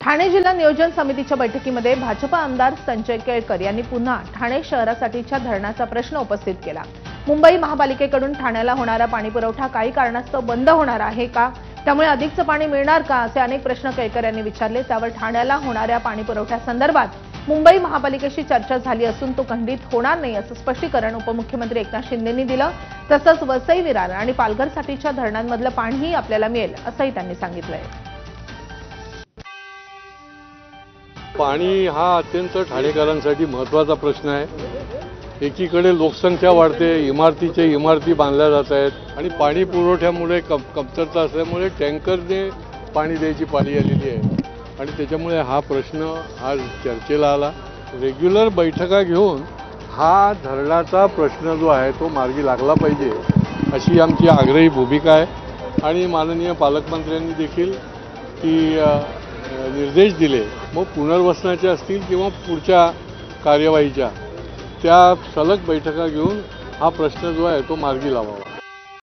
ठाणे जिल्हा नियोजन समितीच्या बैठकीमध्ये भाजपा आमदार संजय केळकर यांनी पुन्हा ठाणे शहरासाठीच्या धरणाचा प्रश्न उपस्थित केला। मुंबई महापालिकेकडून ठाण्याला होणारा पाणीपुरवठा काही कारणास्तव बंद होणार आहे का, त्यामुळे अधिकचं पाणी मिळणार का, असे अनेक प्रश्न केळकर यांनी विचारले। त्यावर ठाण्याला होणाऱ्या पाणीपुरवठ्यासंदर्भात मुंबई महापालिकेशी चर्चा झाली असून तो खंडित होणार नाही असं स्पष्टीकरण उपमुख्यमंत्री एकनाथ शिंदेंनी दिलं। तसंच वसई विरार आणि पालघरसाठीच्या धरणांमधलं पाणीही आपल्याला मिळेल असंही त्यांनी सांगितलंय। पाणी हा अत्यंत ठाणेकरांसाठी महत्त्वाचा प्रश्न आहे। एकीकडे लोकसंख्या वाढते, इमारती बांधल्या जात आहेत आणि पाणी पुरवठ्यामुळे कमतरता असल्यामुळे टँकरने पाणी द्यायची पाळी आलेली आहे आणि त्याच्यामुळे हा प्रश्न आज चर्चेला आला। रेग्युलर बैठका घेऊन हा धरणाचा प्रश्न जो आहे तो मार्गी लागला पाहिजे अशी आमची आग्रही भूमिका आहे आणि माननीय पालकमंत्र्यांनी देखील की निर्देश दिले। मग पुनर्वसनाचे असतील किंवा पुढच्या कार्यवाहीच्या त्या सलग बैठका घेऊन हा प्रश्न जो आहे तो मार्गी लावावा।